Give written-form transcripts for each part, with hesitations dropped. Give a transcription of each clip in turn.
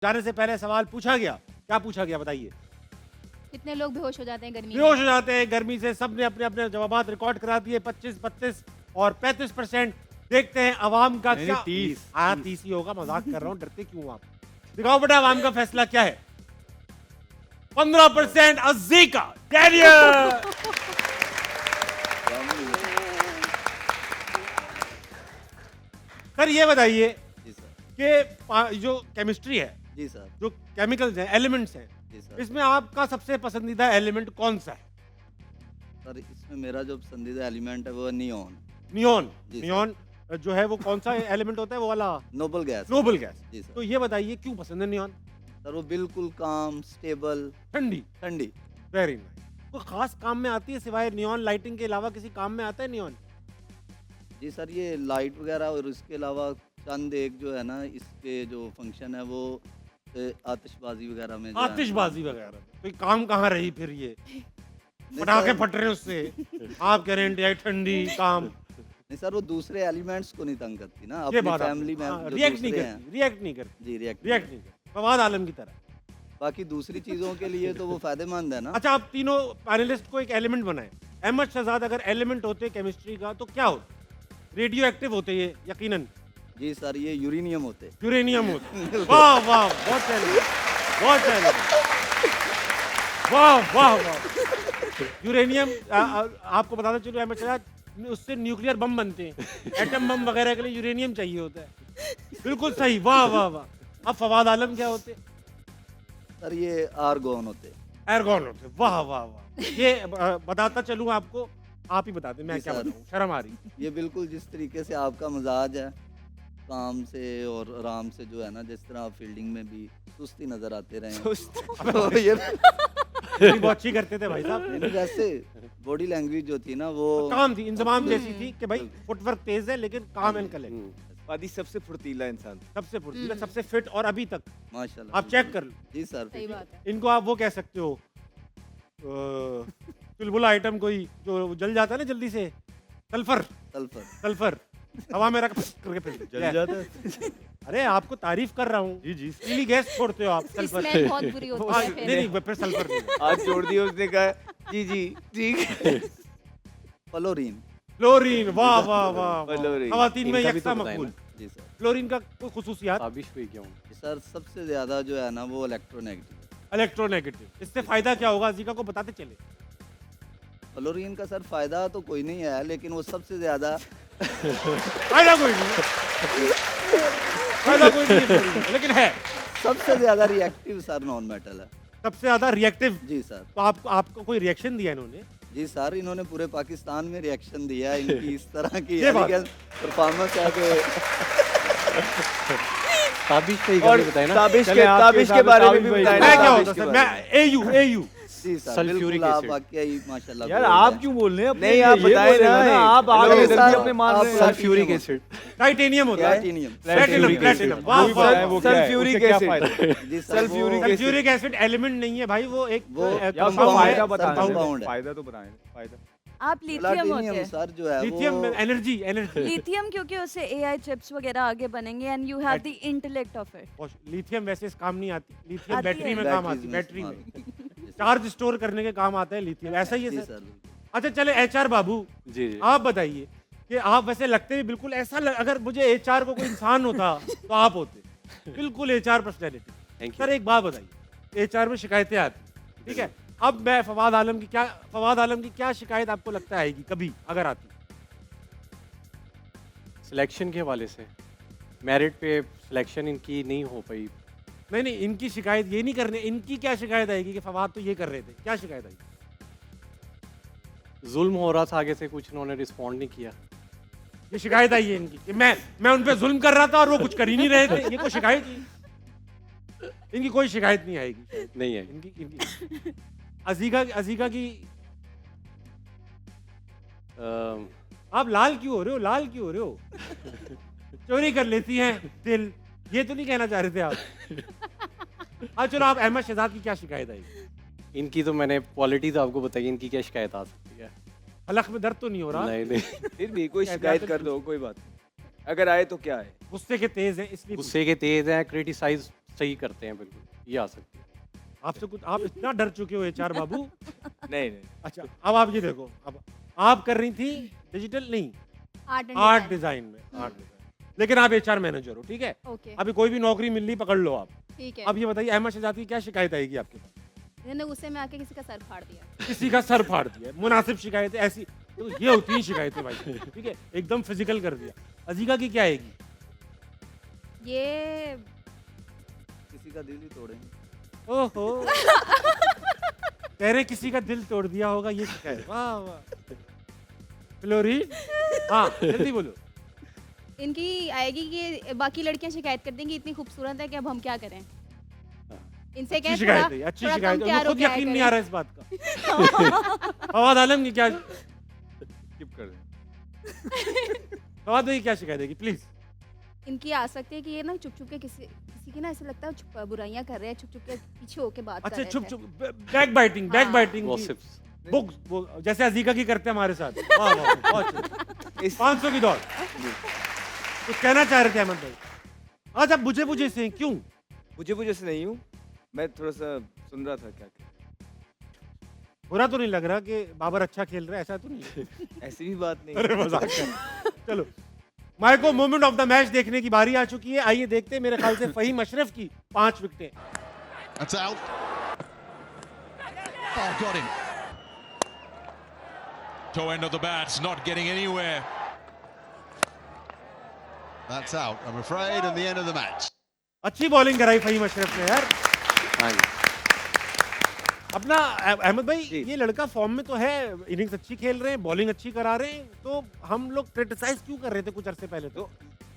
जाने से पहले सवाल पूछा गया, क्या पूछा गया बताइए? कितने लोग बेहोश हो जाते हैं गर्मी में? बेहोश हो जाते हैं गर्मी से। सबने अपने अपने जवाबात रिकॉर्ड करा दिए। 25, 32 और 35%। देखते हैं अवाम का नहीं, क्या। 30 हाँ 30 ही होगा, मजाक कर रहा हूँ, डरते क्यों आप? दिखाओ बेटा अवाम का फैसला क्या है। 15% अज़ीका डैनियल। सर ये बताइए जी सर। कि जो केमिस्ट्री है, जी सर। जो केमिकल्स हैं, एलिमेंट्स हैं, जी सर। इसमें आपका सबसे पसंदीदा एलिमेंट कौन सा है? सर इसमें मेरा जो पसंदीदा एलिमेंट है वो है नियॉन। नियॉन। जी सर। नियॉन जो है वो कौन सा एलिमेंट होता है? वो वाला नोबल गैस। Noble gas. जी सर। तो ये बताइए क्यों पसंद है नियॉन? सर वो बिल्कुल काम, स्टेबल, ठंडी। ठंडी। Very nice. कोई खास काम में आती है सिवाय नियॉन लाइटिंग के अलावा? किसी काम में आता है नियॉन? जी सर, ये लाइट वगैरह और इसके अलावा चंद एक जो है ना इसके जो फंक्शन है वो आतिशबाजी वगैरह में जो है। आतिशबाजी वगैरह। तो ये काम कहाँ रही फिर ये? नहीं पटाखे सर, फट रहे हैं उससे। आप कह रहे हैं इंडिया ठंडी काम। नहीं सर वो दूसरे एलिमेंट्स को नहीं तंग करती ना, ये अपनी बात फैमिली में जो रिएक्ट नहीं दूसरे हैं। करती, रिएक्ट नहीं करती, जी रिएक्ट रिएक्ट नहीं करती, फवाद आलम की तरह। बाकी दूसरी चीजों के लिए तो वो फायदेमंद है ना। अच्छा आप तीनों पैनलिस्ट को एक एलिमेंट बनाए। अहमद शहजाद अगर एलिमेंट होते केमिस्ट्री का तो क्या होता? रेडियो एक्टिव होते ये यकीनन। जी सर, ये यूरेनियम होते। यूरेनियम होते। वाह वाह बहुत टैलेंट, बहुत टैलेंट। वाह वाह वाह। यूरेनियम आपको बताना चलो अहमद शहजाद, उससे न्यूक्लियर बम बनते हैं। एटम बम वगैरह के लिए यूरेनियम चाहिए होता है। बिल्कुल सही, वाह वाह वाह। अब फवाद आलम क्या होते? सर ये आर्गोन होते। एर्गॉन होते। वाह वाह वाह। ये बताता चलूं आपको, आप ही बता दें, मैं जी क्या सर। बताऊं, शर्म आ रही। ये बिल्कुल जिस तरीके से आपका मिजाज है, काम से और आराम से जो है ना, जिस तरह आप फील्डिंग में भी सुस्ती नजर आते रहे हैं। तो ये ये बहुत अच्छी करते थे भाई साहब। नहीं, वैसे बॉडी लैंग्वेज जो थी ना वो काम थी, इंतजाम जैसी थी कि भाई फुटवर्क तेज है लेकिन काम एंड कलेक्ट। पादी सबसे फुर्तीला इंसान। सबसे फुर्तीला, सबसे फिट और अभी तक माशाल्लाह। आप चेक कर लो। जी सर। सही बात है। इनको आप वो कह सकते हो चुलबुला आइटम कोई जो जल जाता है ना जल्दी से, सल्फर। सल्फर। सल्फर हवा में रख करके फिर जल जाता है। अरे आपको तारीफ कर रहा हूँ। जी जी। पीली गैस छोड़ते हो आप, सल्फर। स्मेल बहुत बुरी होती हाँ, है नहीं फिर। नहीं फिर सल्फर नहीं। आज छोड़ दिया उसने कहा जी जी ठीक है। फ्लोरीन। फ्लोरीन। वाह वाह वाह। फ्लोरीन। खवातीन में इनका भी यकसा तो बताएं मकबूल। जी सर। फ्लोरीन का कोई खुसूसियात? साबिश हुई क्यों? सर सबसे ज्यादा जो है ना वो इलेक्ट्रोनेगेटिव है। इलेक्ट्रोनेगेटिव। इससे फायदा क्या होगा जीका को बताते चले। फ्लोरीन का सर फायदा तो कोई नहीं है, लेकिन वो सबसे ज्यादा फायदा कोई नहीं, फायदा कोई नहीं है फ्लोरीन का, लेकिन है सबसे ज्यादा रिएक्टिव सर नॉन मेटल है। सबसे ज्यादा रिएक्टिव। जी सर। तो आपको कोई रिएक्शन दिया इन्होंने? जी सर, इन्होंने पूरे पाकिस्तान में रिएक्शन दिया है। इनकी इस तरह की ये बात। परफॉर्मेंस है कि साबिश पे ही और बताए ना। ताबिश चले के आपके ताबिश के साथ बारे में ताबिश भी भाई। बताएं। मैं क्या ताबिश होता के सर, बारे मैं एयू। जी सर सल्फ्यूरिक बिल्कुल आप एसिड। वाकई माशाल्लाह। यार बोल आप रहे क्यों बोल रहे हैं? नहीं, आप बताएं ना। आप हेलो, आगे सर, दर्जी अपने मान आप रहे हैं। Sulphuric acid. टाइटेनियम हैं। होता है। प्लैटिनियम। Platinum, platinum. वाह वो बताएं, वो वाह। क्या है? सल्फ्यूरिक उससे क्या एसिड। फायदा है? जी सर सल्फ्यूरिक वो- एसिड। सल्फ्यूरिक एसिड एलिमेंट नहीं है भाई, वो एक वो या उसका कंपाउंड फायदा है, बताएं। कंपाउंड है। फायदा तो बताएं। फायदा आप लिथियम होते प्लैटिनियम हैं। सर जो है लिथियम वो एनर्जी, एनर्जी। लिथियम क्योंकि उससे एआई चिप्स वगैरह आगे बनेंगे and you have the intellect of it. Lithium वैसे इस काम नहीं आती, लिथियम आती बैटरी है। में काम आती है, बैटरी में चार्ज स्टोर करने के काम आता है लिथियम। ऐसा ही है जी सर। सर। अच्छा चले एचआर बाबू, जी जी। आप बताइए कि आप वैसे लगते भी बिल्कुल ऐसा अगर मुझे एचआर को कोई इंसान होता तो आप होते बिल्कुल HR personality. Thank sir you. एक बात बताइए, एचआर में शिकायतें आती, ठीक है? अब मैं फवाद आलम की क्या शिकायत आपको लगता है आएगी कभी अगर आती? सिलेक्शन के हवाले से मेरिट पे सिलेक्शन इनकी नहीं हो पाई। नहीं नहीं, इनकी शिकायत ये नहीं करने, इनकी क्या शिकायत आएगी कि फवाद तो ये कर रहे थे, क्या शिकायत आएगी? जुल्म हो रहा था आगे से, कुछ इन्होंने रिस्पॉन्ड नहीं किया। ये शिकायत आई है इनकी कि मैं उन पे जुल्म कर रहा था और वो कुछ कर ही नहीं रहे थे। ये कोई शिकायत ही, इनकी कोई शिकायत नहीं आएगी। नहीं है। इनकी अजीका की अम, आप लाल क्यों हो रहे हो? लाल क्यों हो रहे हो? चोरी कर लेती हैं दिल, ये तो नहीं कहना चाह रहे थे आप? हाँ चलो, आप अहमद शहजाद की क्या शिकायत आएगी? इनकी तो मैंने क्वालिटीज आपको बताई, इनकी क्या शिकायत आ सकती है? हलक में दर्द तो नहीं हो रहा? नहीं नहीं। फिर भी कोई क्या शिकायत तो कर दो, कोई बात नहीं। अगर आए तो क्या है? गुस्से के तेज हैं इसलिए गुस्से के तेज हैं, क्रिटिसाइज सही करते हैं बिल्कुल, ये आ सकती है। आपसे कुछ आप इतना डर चुके हो एचआर बाबू। नहीं नहीं अच्छा अब आप ये देखो, अब आप कर रही थी डिजिटल नहीं, आर्ट आर्ट डिजाइन में, आर्ट डिजाइन, लेकिन आप एचआर मैनेजर हो, ठीक है। ओके अभी कोई भी नौकरी मिल रही पकड़ लो आप। ठीक है। अब ये बताइए अहमद शहजादी की क्या शिकायत आएगी आपके पास? मैंने गुस्से में आके किसी का सर फाड़ दिया। किसी का सर फाड़ दिया, मुनासिब शिकायतें ऐसी तो ये होती हैं शिकायतें भाई, ठीक है, एकदम फिजिकल कर दिया। अजीका की क्या आएगी? ये किसी का दिल ही तोड़ेंगे। ओहो कह रहे किसी का दिल तोड़ दिया होगा, ये शिकायत। वाह वाह फ्लोरी, हाँ जल्दी बोलो। इनकी आएगी कि बाकी लड़कियां शिकायत कर देंगी इतनी खूबसूरत है कि अब हम क्या करें। इनसे अच्छी कहें शिकायत है, अच्छी शिकायत है, उनको खुद यकीन नहीं आ रहा है इस बात का। फवाद आलम की क्या, स्किप कर दें। फवाद भाई क्या शिकायत है कि प्लीज। इनकी आ सकती है कि ये ना चुप चुप के किसी की ना ऐसे लगता है चुप बुराइयां कर रहे हैं, चुप चुप के पीछे होके बात कर अच्छा रहे चुप थे। चुप बैक बाइटिंग, बैक हाँ। Biting gossips. बुक्स जैसे अजीका की करते हैं हमारे साथ। वाह वाह बहुत अच्छा। 500 की दौड़। कुछ कहना चाह रहे थे अहमद भाई? आज आप बुझे बुझे से हैं, क्यों? मुझे से नहीं हूँ, मैं थोड़ा सा सुन रहा था क्या क्या। बुरा तो नहीं लग रहा कि बाबर अच्छा खेल रहा है, ऐसा तो नहीं? ऐसी भी बात नहीं। अरे मजाक कर। चलो माइको मोमेंट ऑफ द मैच देखने की बारी आ चुकी है। आइए देखते हैं, मेरे ख्याल से फहीम अशरफ की 5 विकेटें। That's out. Oh, got him. Toe end of the bats, not getting anywhere. That's out, I'm afraid, and the end of the match. अच्छी बॉलिंग कराई फहीम अशरफ ने यार। हाँ जी। अपना अहमद भाई, जी। ये लड़का फॉर्म में तो है, इनिंग्स अच्छी खेल रहे हैं, बॉलिंग अच्छी करा रहे हैं, तो हम लोग क्रिटिसाइज क्यों कर रहे थे कुछ अरसे पहले? तो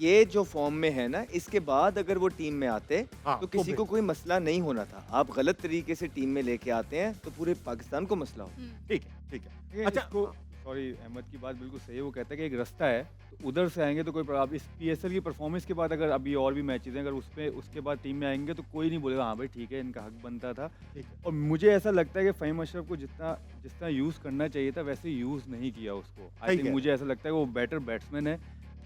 ये जो फॉर्म में है ना, इसके बाद अगर वो टीम में आते हाँ, तो तो किसी को कोई मसला नहीं होना था। आप गलत तरीके से टीम में लेके आते हैं तो पूरे पाकिस्तान को मसला हो। ठीक है, ठीक है। अच्छा अच्छा, सॉरी, अहमद की बात बिल्कुल सही है। वो कहता है कि एक रास्ता है, तो उधर से आएंगे तो कोई आप इस पीएसएल की परफॉर्मेंस के बाद अगर अभी और भी मैचेस हैं, अगर उसके बाद टीम में आएंगे तो कोई नहीं बोलेगा हाँ भाई ठीक है, इनका हक बनता था। ठीक है। और मुझे ऐसा लगता है कि फ़हीम अशरफ को जितना यूज़ करना चाहिए था वैसे यूज़ नहीं किया उसको। आई सही थिंक है। मुझे ऐसा लगता है कि वो बेटर बैट्समैन है,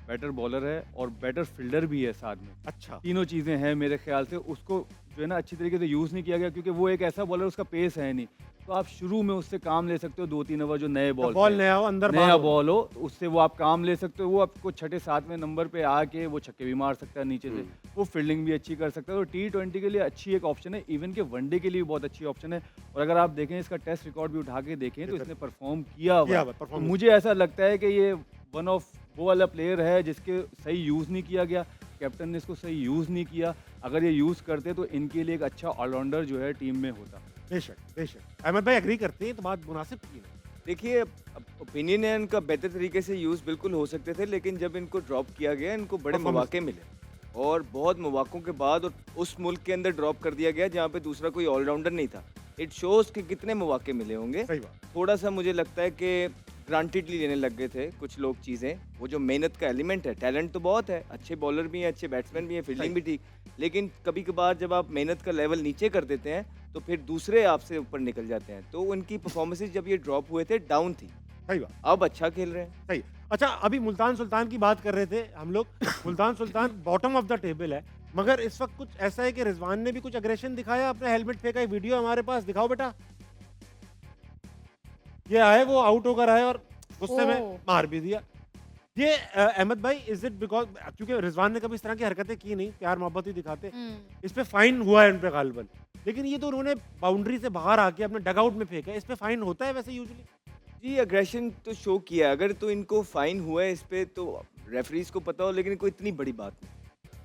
बेटर बॉलर है और बेटर फील्डर भी है साथ में। अच्छा तीनों चीज़ें हैं मेरे ख्याल से। उसको जो है ना अच्छी तरीके से यूज़ नहीं किया गया, क्योंकि वो एक ऐसा बॉलर, उसका पेस है नहीं। तो आप शुरू में उससे काम ले सकते हो 2-3 ओवर, जो नए बॉल बॉल नया हो, अंदर नया बाहर हो। बॉल हो, तो उससे वो आप काम ले सकते हो। वो आपको 6-7वें नंबर पे आके वो छक्के भी मार सकता है नीचे से, वो फील्डिंग भी अच्छी कर सकता है। तो T20 के लिए अच्छी एक ऑप्शन है, इवन के वनडे के लिए भी बहुत अच्छी ऑप्शन है। और अगर आप देखें इसका टेस्ट रिकॉर्ड भी उठा के देखें तो इसने परफॉर्म किया हुआ किया है। हुआ है, तो performance। मुझे ऐसा लगता है कि ये वन ऑफ वो वाला प्लेयर है जिसके सही यूज़ नहीं किया गया, कैप्टन ने इसको सही यूज़ नहीं किया। अगर ये यूज़ करते तो इनके लिए एक अच्छा ऑलराउंडर जो है टीम में होता। बेशक बेशक। अहमद भाई एग्री करते हैं, तो बात मुनासिब की है। देखिए, ओपिनियन है इनका, बेहतर तरीके से यूज़ बिल्कुल हो सकते थे, लेकिन जब इनको ड्रॉप किया गया, इनको बड़े Performance। मौके मिले और बहुत मौक़ों के बाद, और उस मुल्क के अंदर ड्रॉप कर दिया गया जहाँ पे दूसरा कोई ऑलराउंडर नहीं था। इट शोज़ कि कितने मौके मिले होंगे। सही बात। थोड़ा सा मुझे लगता है कि ग्रांटेडली लेने लग गए थे कुछ लोग चीज़ें। वो जो मेहनत का एलिमेंट है, टैलेंट तो बहुत है, अच्छे बॉलर भी हैं, अच्छे बैट्समैन भी हैं, फील्डिंग भी ठीक, लेकिन कभी कभार जब आप मेहनत का लेवल नीचे कर देते हैं तो फिर दूसरे आपसे ऊपर निकल जाते हैं। तो उनकी परफॉर्मेंसेज जब ये ड्रॉप हुए थे, डाउन थी। सही बात, अब अच्छा खेल रहे हैं। सही। अच्छा अभी मुल्तान सुल्तान की बात कर रहे थे हम लोग। Multan Sultan bottom of the table है, मगर इस वक्त कुछ ऐसा है कि रिजवान ने भी कुछ अग्रेशन दिखाया, अपना हेलमेट फेंका। एक वीडियो हमारे पास, दिखाओ बेटा। ये आए, वो आउट होकर आए और गुस्से में ओह। मार भी दिया। ये अहमद भाई, इज इट बिकॉज, क्योंकि रिजवान ने कभी इस तरह की हरकतें की नहीं, प्यार मोहब्बत ही दिखाते, इस पे फाइन हुआ है इन पे गालिबन, लेकिन ये तो उन्होंने बाउंड्री से बाहर आके अपने डगआउट में फेंका। इस पे फाइन होता है वैसे यूजुअली? जी, अग्रेशन तो शो किया, अगर तो इनको फाइन हुआ है इस पे तो रेफरीज को पता हो, लेकिन कोई इतनी बड़ी बात नहीं।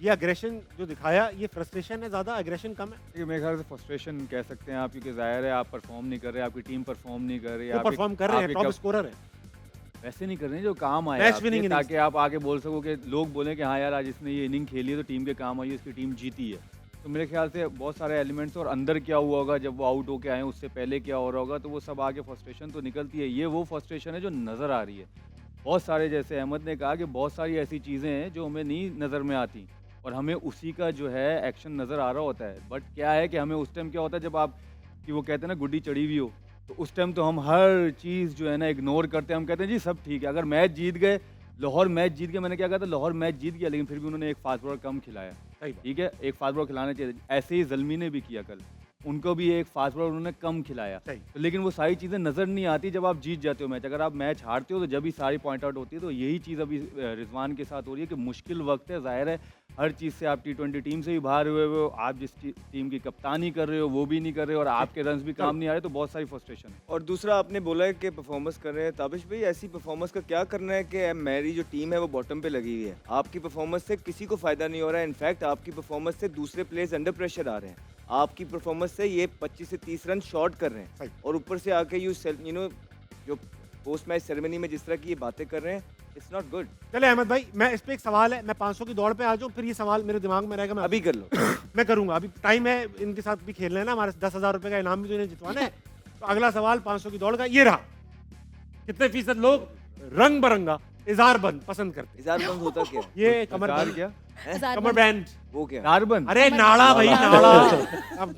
ये अग्रेशन जो दिखाया, ये फ्रस्ट्रेशन है ज्यादा, अग्रेशन कम है? देखिए मेरे ख्याल से फ्रस्ट्रेशन कह सकते हैं आप, क्योंकि जाहिर है आप परफॉर्म नहीं कर रहे, आपकी टीम परफॉर्म नहीं कर रही, वो परफॉर्म कर रहे हैं, टॉप स्कोरर है। वैसे नहीं कर रहे हैं जो काम आए Match आपके, winning innings। ताकि आप आगे बोल सको कि लोग बोलें कि हाँ यार आज इसने ये इनिंग खेली है तो टीम के काम आई है, इसकी टीम जीती है। तो मेरे ख्याल से बहुत सारे एलिमेंट्स, और अंदर क्या हुआ होगा जब वो आउट होके आए, उससे पहले क्या हो रहा होगा, तो वो सब आगे फ्रस्ट्रेशन तो निकलती है। ये वो फ्रस्ट्रेशन है जो नज़र आ रही है। बहुत सारे, जैसे अहमद ने कहा कि बहुत सारी ऐसी चीज़ें हैं जो हमें नहीं नज़र में आती और हमें उसी का जो है एक्शन नज़र आ रहा होता है। बट क्या है कि हमें उस टाइम क्या होता है, जब आप कि वो कहते हैं ना गुड्डी चढ़ी हुई हो, तो उस टाइम तो हम हर चीज़ जो है ना इग्नोर करते हैं। हम कहते हैं जी सब ठीक है। अगर मैच जीत गए, लाहौर मैच जीत गया, मैंने क्या कहा था, लाहौर मैच जीत गया, लेकिन फिर भी उन्होंने एक फास्ट बॉलर कम खिलाया। सही बात। ठीक है, एक फास्ट बॉलर खिलाना चाहिए। ऐसे ही जल्मी ने भी किया कल, उनको भी एक फास्ट बॉलर उन्होंने कम खिलाया। सही। तो लेकिन वो सारी चीज़ें नज़र नहीं आती जब आप जीत जाते हो मैच। अगर आप मैच हारते हो तो जब ही सारी पॉइंट आउट होती है। तो यही चीज़ अभी रिजवान के साथ हो रही है कि मुश्किल वक्त है, ज़ाहिर है हर चीज़ से आप T20 टीम से भी बाहर हुए हो, आप जिस टीम की कप्तानी कर रहे हो वो भी नहीं कर रहे हो और आपके रन्स भी काम नहीं आ रहे, तो बहुत सारी फ्रस्ट्रेशन है। और दूसरा आपने बोला है कि परफॉर्मेंस कर रहे हैं ताबिश भाई, ऐसी परफॉर्मेंस का क्या करना है कि मेरी जो टीम है वो बॉटम पे लगी हुई है। आपकी परफॉर्मेंस से किसी को फायदा नहीं हो रहा है, इनफैक्ट आपकी परफॉर्मेंस से दूसरे प्लेयर्स अंडर प्रेशर आ रहे हैं। आपकी परफॉर्मेंस से ये 25 से 30 रन शॉर्ट कर रहे सही। हैं और ऊपर से आके यू नो जो पोस्ट मैच सेरेमनी में जिस तरह की ये बातें कर रहे हैं, इट्स नॉट गुड। चले अहमद भाई, मैं इस पे एक सवाल है, मैं 500 की दौड़ पे आ जाऊं, फिर ये सवाल मेरे दिमाग में रहेगा, मैं अभी कर लो। मैं करूंगा। अभी टाइम है, इनके साथ भी खेलना है ना, हमारे 10,000 रुपए का इनाम भी तो इन्हें जितवाना है। तो अगला सवाल 500 की दौड़ का ये रहा, कितने फीसद लोग रंग बरंगा इजार बंद पसंद करते इजार बंद होता क्या है? हैं? ये कमर सरकार बंद, क्या? हजार कमर बंद। बैंड, वो क्या है? कार्बन। अरे नाड़ा भाई, नाड़ा। अब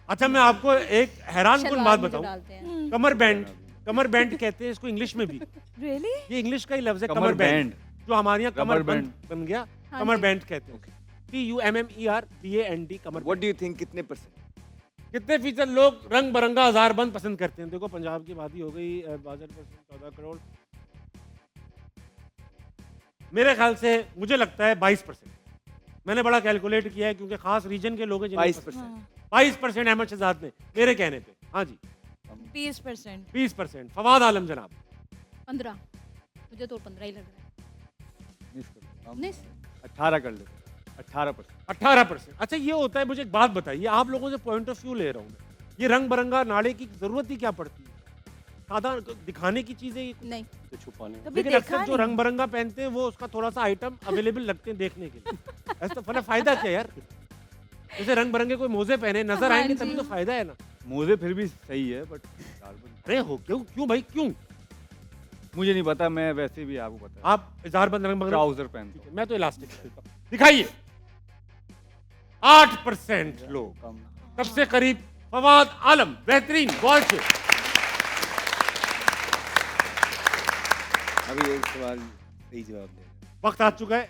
अच्छा, मैं आपको एक हैरान कुन शलवार बात में जो बताऊं, डालते हैं। कमर बैंड, कमर बैंड कहते हैं इसको इंग्लिश में भी। रियली? ये इंग्लिश का ही लफ्ज है, कमर कमर बैंड, बैंड। जो हमारे यहाँ कमर रबर बंद बन गया, हाँ कमर जी। बैंड कहते हैं। CUMMERBAND, Qamar what do you think कितने परसेंट? कितने फीसद लोग रंग बरंगा हजार बंद पसंद करते हैं? देखो, पंजाब की आबादी हो गई 62%, 14 करोड़। मेरे ख्याल से मुझे लगता है 22%। मैंने बड़ा कैलकुलेट किया है क्योंकि खास रीजन के लोग हैं जिन्हें 22%। 22% अहमद शहजाद ने, मेरे कहने पे। हाँ जी, 20%। 20%। फवाद आलम जनाब, 15, मुझे तो 15 ही लग रहा है। 19? 18 कर लेते, 18%। 18%। अच्छा, ये होता है, मुझे एक बात बताइए, आप लोगों से पॉइंट ऑफ व्यू ले रहा हूँ मैं, ये रंग बरंगा नाड़े की जरूरत ही क्या पड़ती है? सादा दिखाने की चीजें ये, नहीं, तो छुपाने कभी लेकिन देखा अक्सर जो नहीं। रंग बरंगा पहनते हैं वो उसका थोड़ा सा आइटम अवेलेबल लगते हैं देखने के लिए। ऐसा तो फला फायदा क्या यार? जैसे रंग बरंगे कोई मोजे पहने नजर हाँ आएंगे जी। तभी तो फायदा है ना। मोजे फिर भी सही है, बट कार्बन अरे हो, क्यों क्यों भाई क्यों? मुझे नहीं पता, मैं वैसे भी आपको पता है आप इजहारबंद रंग बरंगा, ट्राउजर पहनता हूँ। मैं तो इलास्टिक पहनता हूं। दिखाइए। 8% लोग, कम। सबसे करीब फवाद आलम, बेहतरीन बॉल से। अभी एक सवाल सही जवाब दे। वक्त आ चुका है,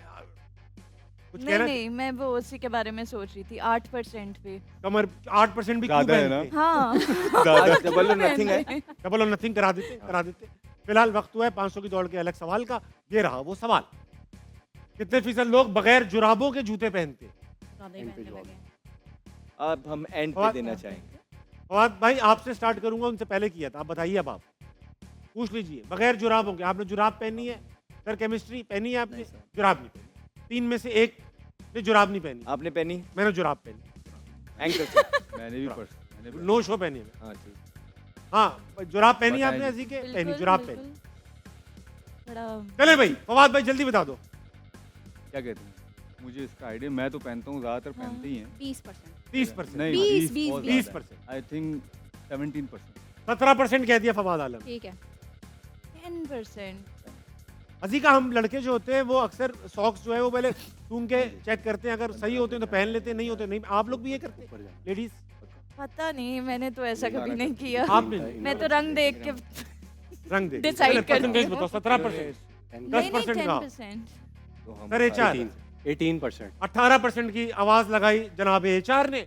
कुछ नहीं कहना? नहीं, मैं वो उसी के बारे में सोच रही थी, 8% पे। कमर 8% भी क्यों ज्यादा है ना? पहनते? हाँ। डबल और नथिंग है। डबल और नथिंग करा देते, करा देते। फिलहाल वक्त हुआ है 500 की दौड़ के अलग सवाल का। ये रहा वो सवाल, कितने फीसद लोग बगैर जुराबों के जूते पहनते? ज़्यादा ही पहनने लगे हैं। अब हम एंड पे और- देना चाहेंगे। फवाद भाई, आपसे स्टार्ट करूंगा, उनसे पहले किया था, आप बताइए। अब आप पूछ लीजिए, बगैर जुराबों के। आपने जुराब पहनी है सर? केमिस्ट्री पहनी है आपने? जुराब नहीं पहनी। 3 में से 1 ने जुराब नहीं पहनी। आपने पहनी? मैंने जुराब पहनी, एंकल से। मैंने भी मैंने भी नो शो पहनी है। हाँ ठीक। हाँ, जुराब पहनी है बताएं आपने? जी। ऐसी के पहनी, बिल्कुल, जुराब बिल्कुल। पहनी। बड़ा चले भाई, फवाद भाई जल्दी बता दो। क्या कहते हैं, मुझे इसका आइडिया, मैं तो पहनता हूँ, ज़्यादातर पहनते ही हैं। 20%। 30%, नहीं, 20, 20%, आई थिंक 17%। 17% कह दिया फवाद आलम। ठीक है। 10%। अजीका, हम लड़के जो होते हैं वो अक्सर सॉक्स जो है वो पहले सूंघ के चेक करते हैं, अगर सही होते हैं तो पहन लेते हैं, नहीं होते नहीं। आप लोग भी ये करते हैं लेडीज? पता नहीं, मैंने तो ऐसा कभी नहीं किया। आपने मैं तो रंग देख के रंग दे Decide करती परसेंटेज हूँ। बताओ। 17%, नहीं नहीं 10% का। 10%। तो हम सर HR 18%। 18% की आवाज लगाई जनाब HR ने।